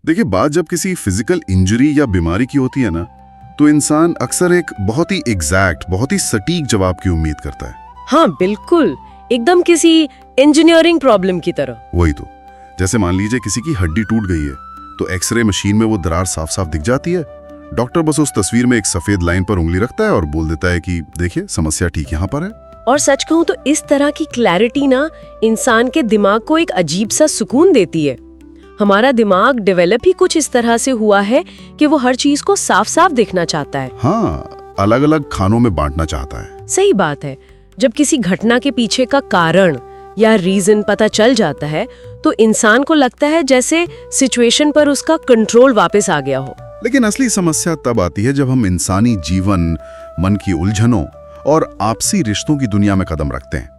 देखिए, बात जब किसी फिजिकल इंजरी या बीमारी की होती है ना, तो इंसान अक्सर एक बहुत ही एग्जैक्ट, बहुत ही सटीक जवाब की उम्मीद करता है। हाँ बिल्कुल, एकदम किसी इंजीनियरिंग प्रॉब्लम की तरह। वही तो, जैसे मान लीजिए किसी की हड्डी टूट गई है तो एक्सरे मशीन में वो दरार साफ साफ दिख जाती है। डॉक्टर बस उस तस्वीर में एक सफेद लाइन पर उंगली रखता है और बोल देता है कि देखिए, समस्या ठीक यहाँ पर है। और सच कहूँ तो इस तरह की क्लैरिटी ना इंसान के दिमाग को एक अजीब सा सुकून देती है। हमारा दिमाग डेवलप ही कुछ इस तरह से हुआ है कि वो हर चीज को साफ साफ देखना चाहता है। हाँ, अलग अलग खानों में बांटना चाहता है। सही बात है। जब किसी घटना के पीछे का कारण या रीजन पता चल जाता है तो इंसान को लगता है जैसे सिचुएशन पर उसका कंट्रोल वापस आ गया हो। लेकिन असली समस्या तब आती है जब हम इंसानी जीवन, मन की उलझनों और आपसी रिश्तों की दुनिया में कदम रखते हैं।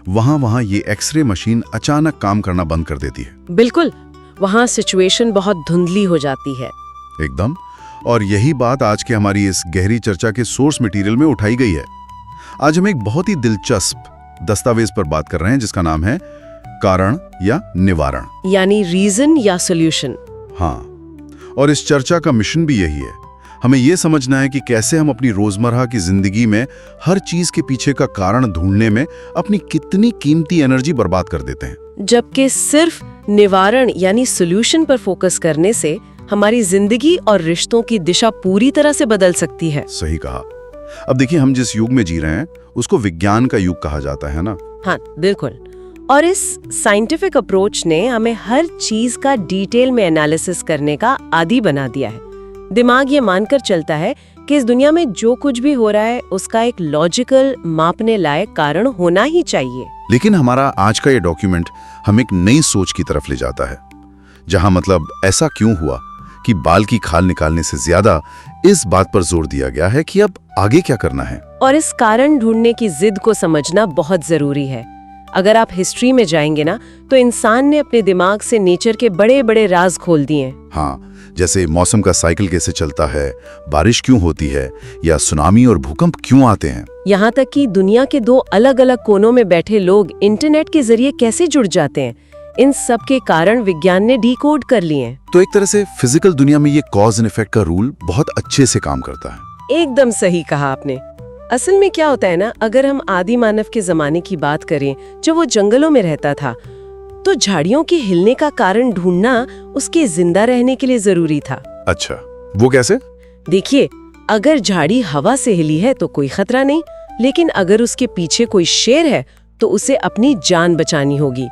वहां ये एक्सरे मशीन अचानक काम करना बंद कर देती है। बिल्कुल, वहां सिचुएशन बहुत धुंधली हो जाती है। एकदम। और यही बात आज के हमारी इस गहरी चर्चा के सोर्स मटेरियल में उठाई गई है। आज हम एक बहुत ही दिलचस्प दस्तावेज पर बात कर रहे हैं जिसका नाम है कारण या निवारण, यानी रीजन या सॉल्यूशन। हाँ, और इस चर्चा का मिशन भी यही है। हमें यह समझना है कि कैसे हम अपनी रोजमर्रा की जिंदगी में हर चीज के पीछे का कारण ढूंढने में अपनी कितनी कीमती एनर्जी बर्बाद कर देते हैं, जबकि सिर्फ निवारण यानी सॉल्यूशन पर फोकस करने से हमारी जिंदगी और रिश्तों की दिशा पूरी तरह से बदल सकती है। सही कहा। अब देखिए, हम जिस युग में जी रहे हैं उसको विज्ञान का युग कहा जाता है ना। हाँ बिल्कुल। और इस साइंटिफिक अप्रोच ने हमें हर चीज का डिटेल में एनालिसिस करने का आदी बना दिया है। दिमाग ये मानकर चलता है कि इस दुनिया में जो कुछ भी हो रहा है उसका एक लॉजिकल, मापने लायक कारण होना ही चाहिए। लेकिन हमारा आज का ये डॉक्यूमेंट हम एक नई सोच की तरफ ले जाता है, जहां मतलब ऐसा क्यों हुआ कि बाल की खाल निकालने से ज्यादा इस बात पर जोर दिया गया है कि अब आगे क्या करना है। और इस कारण ढूंढने की जिद को समझना बहुत जरूरी है। अगर आप हिस्ट्री में जाएंगे ना, तो इंसान ने अपने दिमाग से नेचर के बड़े बड़े राज खोल दिए। हाँ, जैसे मौसम का साइकिल कैसे चलता है, बारिश क्यों होती है, या सुनामी और भूकंप क्यों आते हैं। यहाँ तक कि दुनिया के दो अलग अलग कोनों में बैठे लोग इंटरनेट के जरिए कैसे जुड़ जाते हैं, इन सब के कारण विज्ञान ने डिकोड कर लिए। तो एक तरह से फिजिकल दुनिया में ये कॉज एंड इफेक्ट का रूल बहुत अच्छे से काम करता है। एकदम सही कहा आपने। असल में क्या होता है ना, अगर हम आदि मानव के जमाने की बात करें, जब वो जंगलों में रहता था, तो झाड़ियों के हिलने का कारण ढूंढना उसके जिंदा रहने के लिए जरूरी था। अच्छा, वो कैसे? देखिए, अगर झाड़ी हवा से हिली है तो कोई खतरा नहीं, लेकिन अगर उसके पीछे कोई शेर है तो उसे अपनी जान बचानी होगी।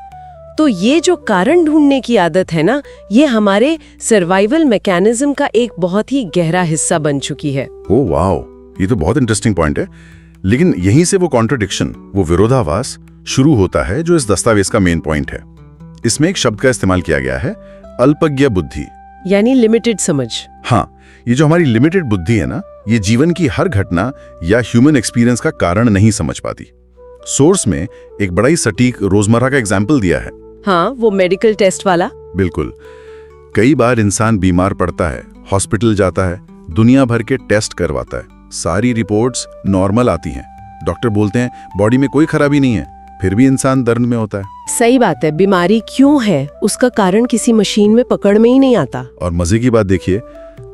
तो ये जो कारण ढूंढने की आदत है ना, ये हमारे सर्वाइवल मैकेनिज्म का एक बहुत ही गहरा हिस्सा बन चुकी है। ओह वाओ, ये तो बहुत इंटरेस्टिंग पॉइंट है। लेकिन यहीं से वो कॉन्ट्रडिक्शन, वो विरोधाभास शुरू होता है जो इस दस्तावेज का मेन पॉइंट है। इसमें एक शब्द का इस्तेमाल किया गया है, अल्पज्ञ बुद्धि, यानी लिमिटेड समझ। हाँ, ये जो हमारी लिमिटेड बुद्धि है ना, ये जीवन की हर घटना या ह्यूमन एक्सपीरियंस का कारण नहीं समझ पाती। सोर्स में एक बड़ा ही सटीक रोजमर्रा का एग्जाम्पल दिया है। हाँ, वो मेडिकल टेस्ट वाला। बिल्कुल। कई बार इंसान बीमार पड़ता है, हॉस्पिटल जाता है, दुनिया भर के टेस्ट करवाता है, सारी रिपोर्ट्स नॉर्मल आती हैं, डॉक्टर बोलते हैं बॉडी में कोई खराबी नहीं है, फिर भी इंसान दर्द में होता है। सही बात है, बीमारी क्यों है उसका कारण किसी मशीन में पकड़ में ही नहीं आता। और मजे की बात देखिए,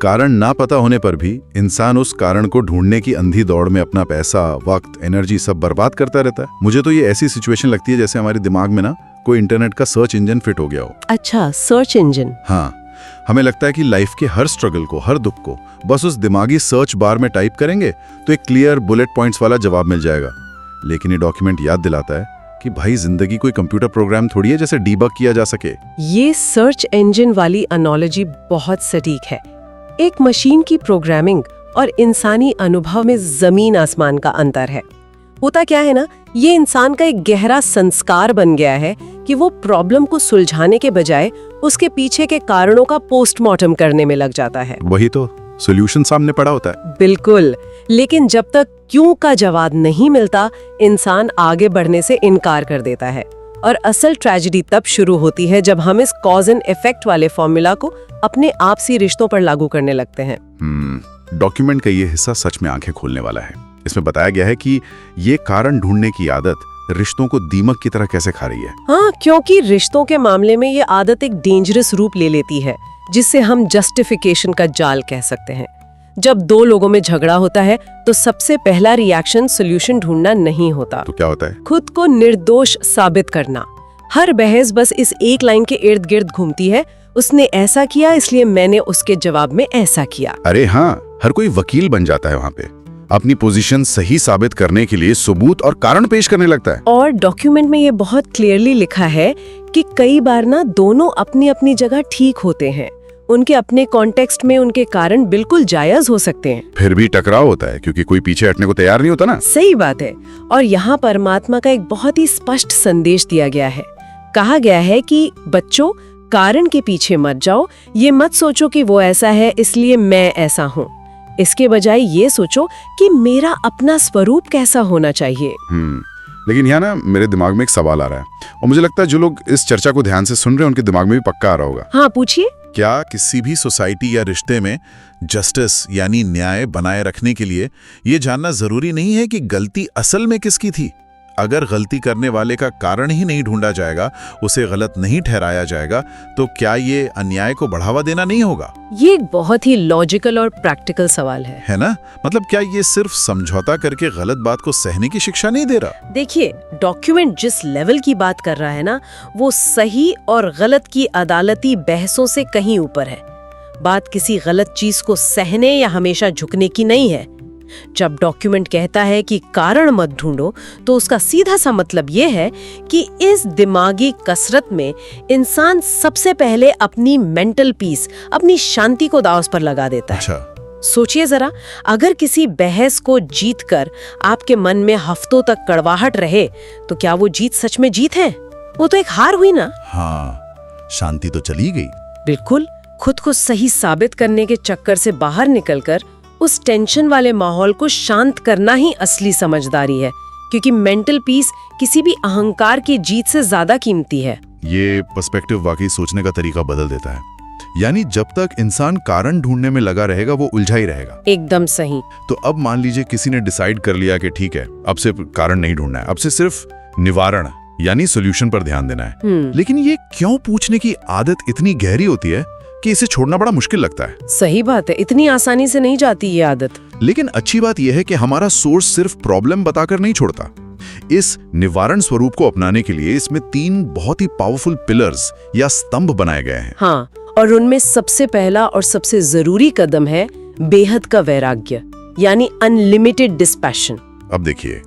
कारण ना पता होने पर भी इंसान उस कारण को ढूंढने की अंधी दौड़ में अपना पैसा, वक्त, एनर्जी सब बर्बाद करता रहता है। मुझे तो ये ऐसी सिचुएशन लगती है जैसे हमारे दिमाग में ना कोई इंटरनेट का सर्च इंजन फिट हो गया हो। अच्छा, सर्च इंजन। हाँ, हमें लगता है कि लाइफ के हर स्ट्रगल को, हर दुख को बस उस दिमागी सर्च बार में टाइप करेंगे तो एक क्लियर बुलेट पॉइंट्स वाला जवाब मिल जाएगा। लेकिन ये डॉक्यूमेंट याद दिलाता है कि भाई, जिंदगी कोई कंप्यूटर प्रोग्राम थोड़ी है जैसे डीबग किया जा सके। ये सर्च इंजन वाली एनालॉजी बहुत सटीक है। एक मशीन की प्रोग्रामिंग और इंसानी अनुभव में जमीन आसमान का अंतर है। होता क्या है ना, ये इंसान का एक गहरा संस्कार बन गया है कि वो प्रॉब्लम को सुलझाने के बजाय उसके पीछे के कारणों का पोस्टमार्टम करने में लग जाता है। वही तो, सॉल्यूशन सामने पड़ा होता है। बिल्कुल। लेकिन जब तक क्यों का जवाब नहीं मिलता, इंसान आगे बढ़ने से इनकार कर देता है। और असल ट्रेजेडी तब शुरू होती है जब हम इस कॉज एंड इफेक्ट वाले फॉर्मूला को अपने आपसी रिश्तों पर लागू करने लगते हैं। डॉक्यूमेंट का ये हिस्सा सच में आंखें खोलने वाला है। इसमें बताया गया है कि ये कारण ढूंढने की आदत रिश्तों को दीमक की तरह कैसे खा रही है। हाँ, क्योंकि रिश्तों के मामले में ये आदत एक डेंजरस रूप ले लेती है। जिसे हम जस्टिफिकेशन का जाल कह सकते हैं। जब दो लोगों में झगड़ा होता है तो सबसे पहला रिएक्शन सॉल्यूशन ढूंढना नहीं होता, तो क्या होता है? खुद को निर्दोष साबित करना। हर बहस बस इस एक लाइन के इर्द गिर्द घूमती है, उसने ऐसा किया इसलिए मैंने उसके जवाब में ऐसा किया। अरे हाँ, हर कोई वकील बन जाता है वहाँ पे, अपनी पोजीशन सही साबित करने के लिए सबूत और कारण पेश करने लगता है। और डॉक्यूमेंट में ये बहुत क्लियरली लिखा है कि कई बार ना दोनों अपनी अपनी जगह ठीक होते हैं, उनके अपने कॉन्टेक्स्ट में उनके कारण बिल्कुल जायज हो सकते हैं, फिर भी टकराव होता है क्योंकि कोई पीछे हटने को तैयार नहीं होता ना। सही बात है। और यहाँ परमात्मा का एक बहुत ही स्पष्ट संदेश दिया गया है। कहा गया है कि बच्चों, कारण के पीछे मत जाओ, ये मत सोचो कि वो ऐसा है इसलिए मैं ऐसा हूँ। इसके बजाय ये सोचो कि मेरा अपना स्वरूप कैसा होना चाहिए। लेकिन यहाँ ना मेरे दिमाग में एक सवाल आ रहा है, और मुझे लगता है जो लोग इस चर्चा को ध्यान से सुन रहे हैं उनके दिमाग में भी पक्का आ रहा होगा। हाँ, पूछिए। क्या किसी भी सोसाइटी या रिश्ते में जस्टिस यानी न्याय बनाए रखने के लिए ये जानना जरूरी नहीं है कि गलती असल में किसकी थी? अगर गलती करने वाले का कारण ही नहीं ढूंढा जाएगा, उसे गलत नहीं ठहराया जाएगा, तो क्या ये अन्याय को बढ़ावा देना नहीं होगा? ये एक बहुत ही लॉजिकल और प्रैक्टिकल सवाल है ना? मतलब क्या ये सिर्फ समझौता करके गलत बात को सहने की शिक्षा नहीं दे रहा? देखिए, डॉक्यूमेंट जिस लेवल की बात कर रहा है ना, वो सही और गलत की अदालती बहसों से कहीं ऊपर है। बात किसी गलत चीज को सहने या हमेशा झुकने की नहीं है। जब डॉक्यूमेंट कहता है कि कारण मत ढूंढो, तो उसका सीधा सा मतलब ये है कि इस दिमागी कसरत में इंसान सबसे पहले अपनी मेंटल पीस, अपनी शांति को दांव पर लगा देता है। अच्छा। सोचिए जरा, अगर किसी बहस को जीतकर आपके मन में हफ्तों तक कड़वाहट रहे, तो क्या वो जीत सच में जीत है? वो तो एक हार हुई ना। हाँ, शांति तो चली गई। बिल्कुल। खुद को सही साबित करने के चक्कर से बाहर निकलकर उस टेंशन वाले माहौल को शांत करना ही असली समझदारी है, क्योंकि मेंटल पीस किसी भी अहंकार की जीत से ज्यादा कीमती है। ये पर्सपेक्टिव वाकई सोचने का तरीका बदल देता है। यानी जब तक इंसान कारण ढूंढने में लगा रहेगा वो उलझा ही रहेगा। एकदम सही। तो अब मान लीजिए किसी ने डिसाइड कर लिया कि ठीक है, अब से कारण नहीं ढूंढना है, अब से सिर्फ निवारण यानी सॉल्यूशन पर ध्यान देना है। लेकिन ये क्यों पूछने की आदत इतनी गहरी होती है कि इसे छोड़ना बड़ा मुश्किल लगता है। सही बात है, इतनी आसानी से नहीं जाती ये आदत। लेकिन अच्छी बात यह है कि हमारा सोर्स सिर्फ प्रॉब्लम बताकर नहीं छोड़ता। इस निवारण स्वरूप को अपनाने के लिए इसमें 3 बहुत ही पावरफुल पिलर्स या स्तंभ बनाए गए हैं। हाँ, और उनमें सबसे पहला और सबसे जरूरी कदम है बेहद का वैराग्य, यानी अनलिमिटेड डिस्पैशन। अब देखिए,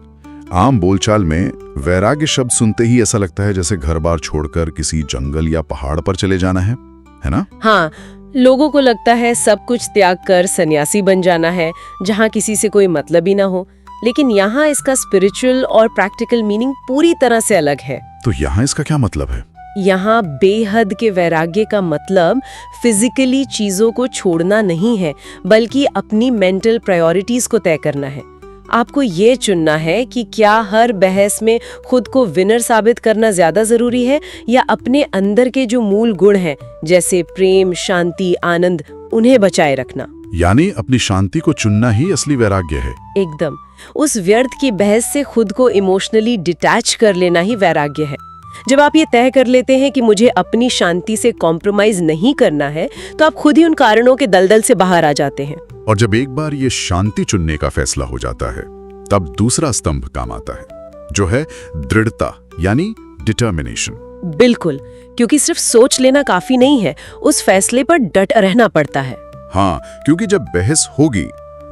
आम बोलचाल में वैराग्य शब्द सुनते ही ऐसा लगता है जैसे घर बार छोड़कर किसी जंगल या पहाड़ पर चले जाना है ना? हाँ, लोगों को लगता है सब कुछ त्याग कर सन्यासी बन जाना है, जहाँ किसी से कोई मतलब ही ना हो। लेकिन यहाँ इसका स्पिरिचुअल और प्रैक्टिकल मीनिंग पूरी तरह से अलग है। तो यहाँ इसका क्या मतलब है? यहाँ बेहद के वैराग्य का मतलब फिजिकली चीजों को छोड़ना नहीं है, बल्कि अपनी मेंटल प्रायोरिटीज को तय करना है। आपको ये चुनना है कि क्या हर बहस में खुद को विनर साबित करना ज्यादा जरूरी है, या अपने अंदर के जो मूल गुण हैं जैसे प्रेम, शांति, आनंद, उन्हें बचाए रखना। यानी अपनी शांति को चुनना ही असली वैराग्य है। एकदम। उस व्यर्थ की बहस से खुद को इमोशनली डिटैच कर लेना ही वैराग्य है। जब आप ये तय कर लेते हैं कि मुझे अपनी शांति से कॉम्प्रोमाइज नहीं करना है, तो आप खुद ही उन कारणों के दलदल से बाहर आ जाते हैं। और जब एक बार ये शांति चुनने का फैसला हो जाता है, तब दूसरा स्तंभ काम आता है, जो है दृढ़ता यानी डिटर्मिनेशन। बिल्कुल, क्योंकि सिर्फ सोच लेना काफी नहीं है, उस फैसले पर डट रहना पड़ता है। हाँ, क्योंकि जब बहस होगी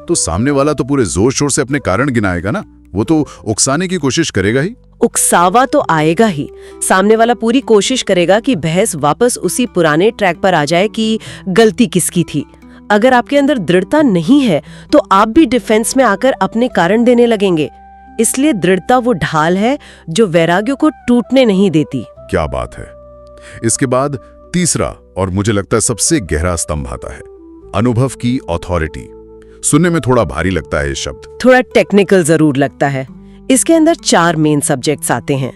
तो सामने वाला तो पूरे जोर शोर से अपने कारण गिनाएगा ना, वो तो उकसाने की कोशिश करेगा ही। उकसावा तो आएगा ही। सामने वाला पूरी कोशिश करेगा कि बहस वापस उसी पुराने ट्रैक पर आ जाए कि गलती किसकी थी। अगर आपके अंदर दृढ़ता नहीं है, तो आप भी डिफेंस में आकर अपने कारण देने लगेंगे। इसलिए दृढ़ता वो ढाल है जो वैराग्य को टूटने नहीं देती। क्या बात है। इसके बाद तीसरा और मुझे लगता है सबसे गहरा स्तंभ आता है, अनुभव की ऑथोरिटी। सुनने में थोड़ा भारी लगता है ये शब्द, थोड़ा टेक्निकल जरूर लगता है। इसके अंदर 4 मेन सब्जेक्ट्स आते हैं: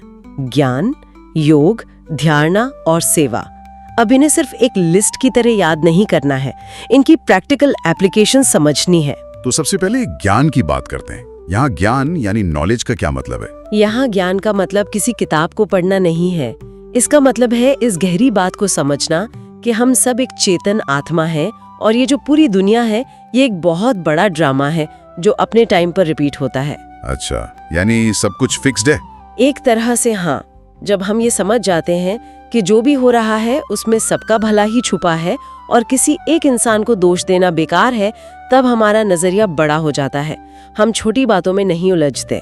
ज्ञान, योग, धारणा और सेवा। अब इन्हें सिर्फ एक लिस्ट की तरह याद नहीं करना है, इनकी प्रैक्टिकल एप्लीकेशन समझनी है। तो सबसे पहले ज्ञान की बात करते हैं। यहाँ ज्ञान यानी नॉलेज का क्या मतलब है? यहाँ ज्ञान का मतलब किसी किताब को पढ़ना नहीं है। इसका मतलब है इस गहरी बात को समझना कि हम सब एक चेतन आत्मा है और ये जो पूरी दुनिया है ये एक बहुत बड़ा ड्रामा है जो अपने टाइम पर रिपीट होता है। अच्छा, यानी सब कुछ फिक्स्ड है। एक तरह से हाँ। जब हम ये समझ जाते हैं कि जो भी हो रहा है उसमें सबका भला ही छुपा है और किसी एक इंसान को दोष देना बेकार है, तब हमारा नजरिया बड़ा हो जाता है। हम छोटी बातों में नहीं उलझते।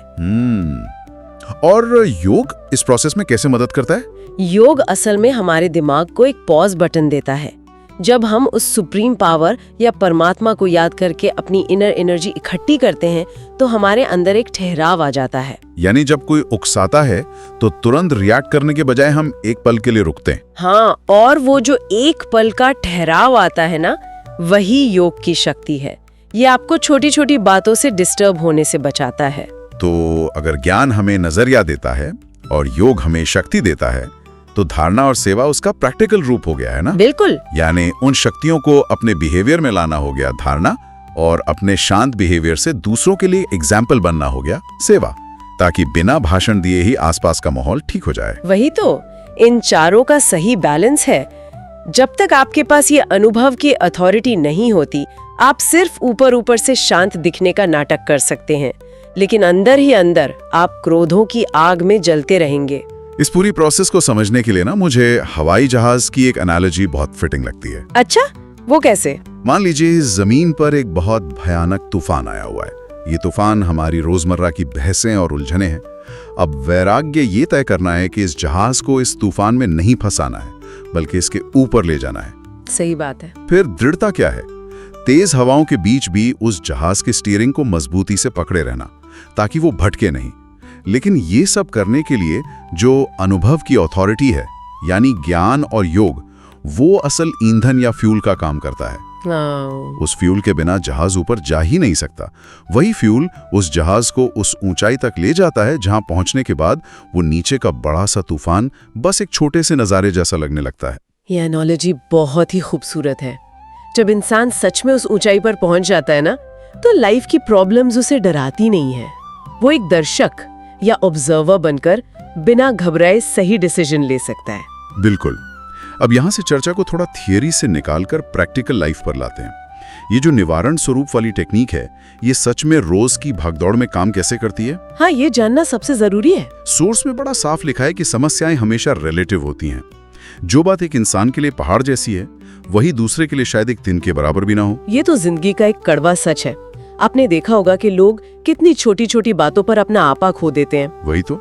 और योग इस प्रोसेस में कैसे मदद करता है? योग असल में हमारे दिमाग को एक पॉज बटन देता है। जब हम उस सुप्रीम पावर या परमात्मा को याद करके अपनी इनर एनर्जी इकट्ठी करते हैं तो हमारे अंदर एक ठहराव आ जाता है। यानी जब कोई उकसाता है तो तुरंत रिएक्ट करने के बजाय हम एक पल के लिए रुकते हैं। हाँ, और वो जो एक पल का ठहराव आता है ना, वही योग की शक्ति है। ये आपको छोटी छोटी बातों से डिस्टर्ब होने से बचाता है। तो अगर ज्ञान हमें नजरिया देता है और योग हमें शक्ति देता है तो धारणा और सेवा उसका प्रैक्टिकल रूप हो गया है ना? बिल्कुल। यानी उन शक्तियों को अपने बिहेवियर में लाना हो गया धारणा, और अपने शांत बिहेवियर से दूसरों के लिए एग्जाम्पल बनना हो गया सेवा, ताकि बिना भाषण दिए ही आसपास का माहौल ठीक हो जाए। वही तो, इन चारों का सही बैलेंस है। जब तक आपके पास ये अनुभव की अथॉरिटी नहीं होती, आप सिर्फ ऊपर ऊपर से शांत दिखने का नाटक कर सकते हैं, लेकिन अंदर ही अंदर आप क्रोधों की आग में जलते रहेंगे। इस पूरी प्रोसेस को समझने के लिए ना मुझे हवाई जहाज की एक एनालॉजी बहुत फिटिंग लगती है। अच्छा, वो कैसे? मान लीजिए जमीन पर एक बहुत भयानक तूफान आया हुआ है। ये तूफान हमारी रोजमर्रा की बहसें और उलझने हैं। अब वैराग्य ये तय करना है कि इस जहाज को इस तूफान में नहीं फंसाना है, बल्कि इसके ऊपर ले जाना है। सही बात है। फिर दृढ़ता क्या है? तेज हवाओं के बीच भी उस जहाज के स्टीयरिंग को मजबूती से पकड़े रहना, ताकि वो भटके नहीं। लेकिन ये सब करने के लिए जो अनुभव की अथॉरिटी है, यानी ज्ञान और योग, वो असल ईंधन या फ्यूल का काम करता है। उस फ्यूल के बिना जहाज ऊपर जा ही नहीं सकता। वही फ्यूल उस जहाज को उस ऊंचाई तक ले जाता है जहां पहुंचने के बाद वो नीचे का बड़ा सा तूफान बस एक छोटे से नजारे जैसा लगने लगता है। ये एनालॉजी बहुत ही खूबसूरत है। जब इंसान सच में उस ऊंचाई पर पहुंच जाता है ना, तो लाइफ की प्रॉब्लम्स उसे डराती नहीं है। वो एक दर्शक या ऑब्जर्वर बनकर बिना घबराए सही डिसीजन ले सकता है। बिल्कुल। अब यहाँ से चर्चा को थोड़ा थियरी से निकालकर प्रैक्टिकल लाइफ पर लाते हैं। ये जो निवारण स्वरूप वाली टेक्निक है, ये सच में रोज की भागदौड़ में काम कैसे करती है? हाँ, ये जानना सबसे जरूरी है। सोर्स में बड़ा साफ लिखा है कि समस्याएं हमेशा रिलेटिव होती हैं। जो बात एक इंसान के लिए पहाड़ जैसी है, वही दूसरे के लिए शायद एक दिन के बराबर भी ना हो। ये तो जिंदगी का एक कड़वा सच है। आपने देखा होगा कि लोग कितनी छोटी छोटी बातों पर अपना आपा खो देते हैं। वही तो,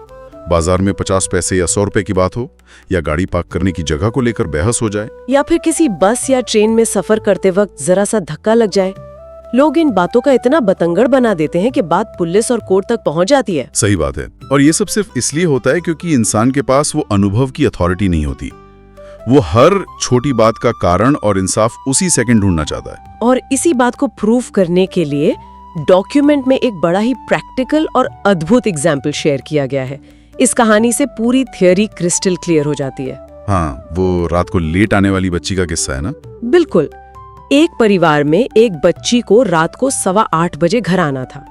बाजार में 50 पैसे या 100 रुपए की बात हो, या गाड़ी पार्क करने की जगह को लेकर बहस हो जाए, या फिर किसी बस या ट्रेन में सफर करते वक्त जरा सा धक्का लग जाए, लोग इन बातों का इतना बतंगड़ बना देते हैं कि बात पुलिस और कोर्ट तक पहुंच जाती है। सही बात है। और ये सब सिर्फ इसलिए होता है क्योंकि इंसान के पास वो अनुभव की अथॉरिटी नहीं होती। वो हर छोटी बात का कारण और इंसाफ उसी सेकंड ढूंढना चाहता है। और इसी बात को प्रूव करने के लिए डॉक्यूमेंट में एक बड़ा ही प्रैक्टिकल और अद्भुत एग्जाम्पल शेयर किया गया है। इस कहानी से पूरी थियोरी क्रिस्टल क्लियर हो जाती है। हाँ, वो रात को लेट आने वाली बच्ची का किस्सा है ना? बिल्कुल। एक परिवार में एक बच्ची को रात को 8:15 बजे घर आना था,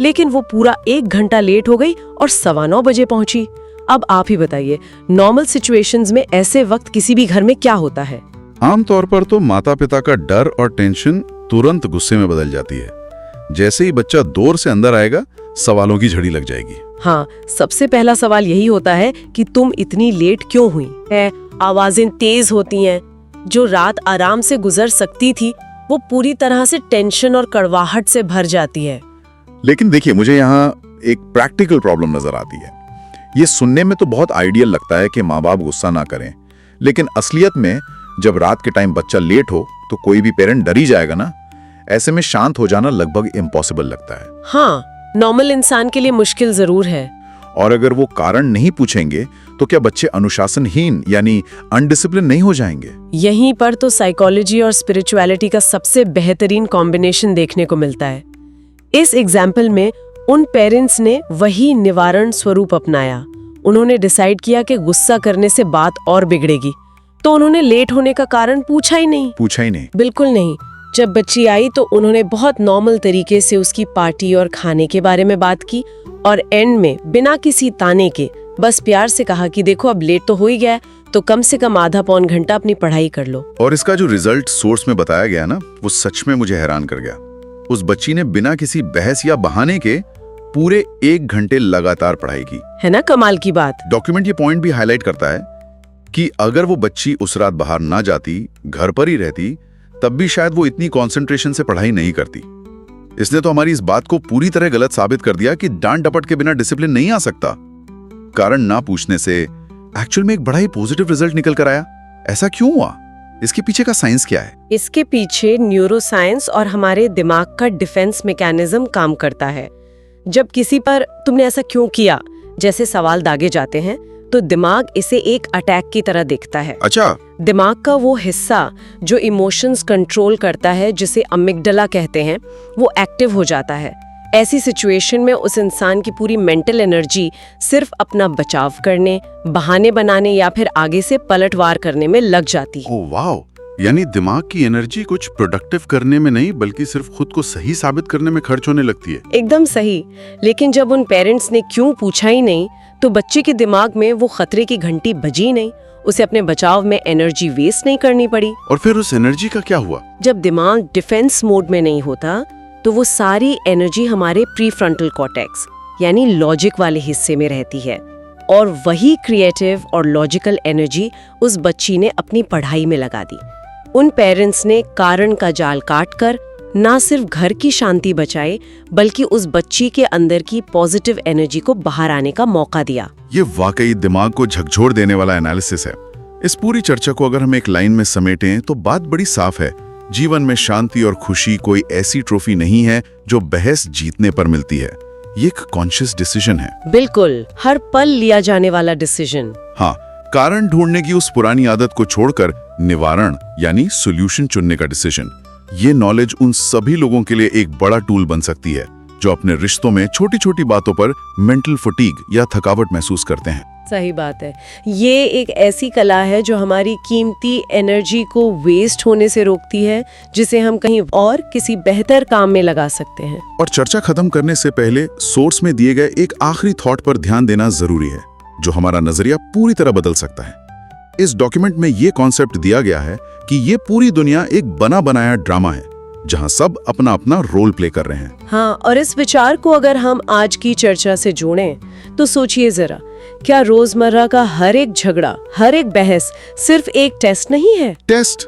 लेकिन वो पूरा 1 घंटा लेट हो गई और 9:15 बजे पहुंची। अब आप ही बताइए, नॉर्मल सिचुएशंस में ऐसे वक्त किसी भी घर में क्या होता है? आमतौर पर तो माता पिता का डर और टेंशन तुरंत गुस्से में बदल जाती है। जैसे ही बच्चा दौर से अंदर आएगा, सवालों की झड़ी लग जाएगी। हाँ, सबसे पहला सवाल यही होता है कि तुम इतनी लेट क्यों हुई है। आवाजें तेज होती हैं। जो रात आराम से गुजर सकती थी, वो पूरी तरह से टेंशन और कड़वाहट से भर जाती है। लेकिन देखिए, मुझे यहाँ एक प्रैक्टिकल प्रॉब्लम नजर आती है। ये सुनने में तो बहुत आइडियल लगता है कि माँ बाप गुस्सा ना करें, लेकिन असलियत में जब रात के टाइम बच्चा लेट हो तो कोई भी पेरेंट डर ही जाएगा ना। ऐसे में शांत हो जाना लगभग इम्पॉसिबल लगता है। हाँ, नॉर्मल इंसान के लिए मुश्किल जरूर है। और अगर वो कारण नहीं पूछेंगे तो क्या बच्चे अनुशासनहीन यानी अनडिसिप्लिन नहीं हो जाएंगे? यहीं पर तो साइकोलॉजी और स्पिरिचुअलिटी का सबसे बेहतरीन कॉम्बिनेशन देखने को मिलता है। इस एग्जाम्पल में उन पेरेंट्स ने वही निवारण स्वरूप अपनाया। उन्होंने डिसाइड किया कि गुस्सा करने से बात और बिगड़ेगी, तो उन्होंने लेट होने का कारण पूछा ही नहीं। बिल्कुल नहीं। जब बच्ची आई तो उन्होंने बहुत नॉर्मल तरीके से उसकी पार्टी और खाने के बारे में बात की, और एंड में बिना किसी ताने के बस प्यार से कहा कि देखो अब लेट तो हो ही गया है, तो कम से कम आधा पौन घंटा अपनी पढ़ाई कर लो। और इसका जो रिजल्ट सोर्स में बताया गया ना, वो सच में मुझे हैरान कर गया। उस बच्ची ने बिना किसी बहस या बहाने के पूरे 1 घंटे लगातार पढ़ाई की। है ना कमाल की बात। डॉक्यूमेंट ये पॉइंट भी हाईलाइट करता है कि अगर वो बच्ची उस रात बाहर ना जाती, घर पर ही रहती, तब भी शायद वो इतनी कंसंट्रेशन से पढ़ाई नहीं करती। इसने तो हमारी इस बात को पूरी तरह गलत साबित कर दिया कि डांट डपट के बिना डिसिप्लिन नहीं आ सकता। कारण ना पूछने से एक्चुअल में एक बड़ा ही पॉजिटिव रिजल्ट निकल कर आया। ऐसा क्यों हुआ? इसके पीछे का साइंस क्या है? इसके पीछे न्यूरोसाइंस और हमारे दिमाग का डिफेंस मैकेनिज्म काम करता है। जब किसी पर तुमने ऐसा क्यों किया जैसे सवाल दागे जाते हैं, तो दिमाग इसे एक अटैक की तरह देखता है। अच्छा, दिमाग का वो हिस्सा जो इमोशंस कंट्रोल करता है, जिसे अमिगडाला कहते हैं, वो एक्टिव हो जाता है। ऐसी सिचुएशन में उस इंसान की पूरी मेंटल एनर्जी सिर्फ अपना बचाव करने, बहाने बनाने या फिर आगे से पलटवार करने में लग जाती है। ओह वाह, यानी दिमाग की एनर्जी कुछ प्रोडक्टिव करने में नहीं बल्कि सिर्फ खुद को सही साबित करने में खर्च होने लगती है। एकदम सही। लेकिन जब उन पेरेंट्स ने क्यों पूछा ही नहीं, तो बच्चे के दिमाग में वो खतरे की घंटी बजी नहीं, उसे अपने बचाव में एनर्जी वेस्ट नहीं करनी पड़ी। और फिर उस एनर्जी का क्या हुआ? जब दिमाग डिफेंस मोड में नहीं होता, तो वो सारी एनर्जी हमारे प्रीफ्रंटल कॉर्टेक्स यानी लॉजिक वाले हिस्से में रहती है, और वही क्रिएटिव और लॉजिकल एनर्जी उस बच्ची ने अपनी पढ़ाई में लगा दी। उन पेरेंट्स ने कारण का जाल काटकर ना सिर्फ घर की शांति बचाई, बल्कि उस बच्ची के अंदर की पॉजिटिव एनर्जी को बाहर आने का मौका दिया। ये वाकई दिमाग को झकझोर देने वाला एनालिसिस है। इस पूरी चर्चा को अगर हम एक लाइन में समेटें तो बात बड़ी साफ है। जीवन में शांति और खुशी कोई ऐसी ट्रॉफी नहीं है जो बहस जीतने पर मिलती है। ये एक कॉन्शियस डिसीजन है। बिल्कुल, हर पल लिया जाने वाला डिसीजन। हाँ, कारण ढूंढने की उस पुरानी आदत को छोड़कर निवारण यानी सॉल्यूशन चुनने का डिसीजन। ये नॉलेज उन सभी लोगों के लिए एक बड़ा टूल बन सकती है जो अपने रिश्तों में छोटी छोटी बातों पर मेंटल फटीग या थकावट महसूस करते हैं। सही बात है। ये एक ऐसी कला है जो हमारी कीमती एनर्जी को वेस्ट होने से रोकती है, जिसे हम कहीं और किसी बेहतर काम में लगा सकते हैं। और चर्चा खत्म करने से पहले सोर्स में दिए गए एक आखिरी थॉट पर ध्यान देना जरूरी है, जो हमारा नजरिया पूरी तरह बदल सकता है। इस डॉक्यूमेंट में ये कॉन्सेप्ट दिया गया है कि ये पूरी दुनिया एक बना बनाया ड्रामा है जहां सब अपना अपना रोल प्ले कर रहे हैं। हाँ, और इस विचार को अगर हम आज की चर्चा से जोड़ें तो सोचिए जरा, क्या रोजमर्रा का हर एक झगड़ा, हर एक बहस सिर्फ एक टेस्ट नहीं है? टेस्ट?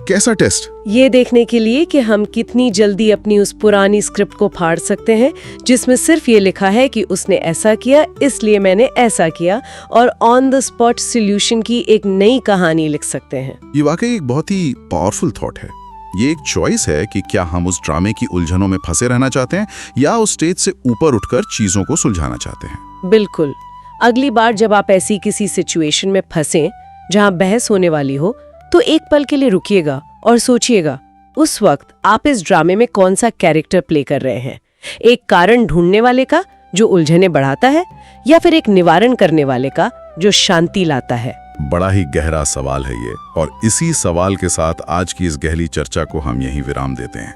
कैसा टेस्ट? ये देखने के लिए कि हम कितनी जल्दी अपनी उस पुरानी स्क्रिप्ट को फाड़ सकते हैं जिसमें सिर्फ ये लिखा है कि उसने ऐसा किया इसलिए मैंने ऐसा किया, और ऑन द स्पॉट सॉल्यूशन की एक नई कहानी लिख सकते हैं। ये वाकई एक बहुत ही पावरफुल थॉट है। ये एक चॉइस है कि क्या हम उस ड्रामे की उलझनों में फंसे रहना चाहते हैं या उस स्टेज से ऊपर उठकर चीजों को सुलझाना चाहते हैं। बिल्कुल। अगली बार जब आप ऐसी किसी सिचुएशन में फंसे जहां बहस होने वाली हो, तो एक पल के लिए रुकिएगा और सोचिएगा उस वक्त आप इस ड्रामे में कौन सा कैरेक्टर प्ले कर रहे हैं। एक कारण ढूंढने वाले का जो उलझने बढ़ाता है, या फिर एक निवारण करने वाले का जो शांति लाता है। बड़ा ही गहरा सवाल है ये, और इसी सवाल के साथ आज की इस गहरी चर्चा को हम यहीं विराम देते हैं।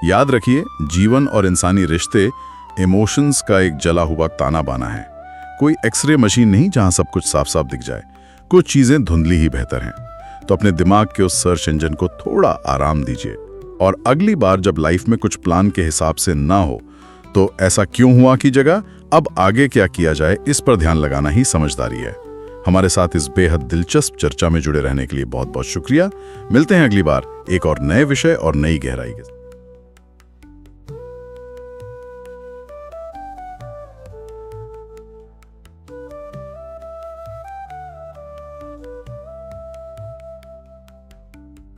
याद रखिए, जीवन और इंसानी रिश्ते इमोशंस का एक जला हुआ ताना बाना है। कोई एक्सरे मशीन नहीं जहां सब कुछ साफ साफ दिख जाए। कुछ चीजें धुंधली ही बेहतर हैं। तो अपने दिमाग के उस सर्च इंजन को थोड़ा आराम दीजिए, और अगली बार जब लाइफ में कुछ प्लान के हिसाब से ना हो, तो ऐसा क्यों हुआ की जगह अब आगे क्या किया जाए, इस पर ध्यान लगाना ही समझदारी है। हमारे साथ इस बेहद दिलचस्प चर्चा में जुड़े रहने के लिए बहुत बहुत शुक्रिया। मिलते हैं अगली बार एक और नए विषय और नई गहराई के साथ।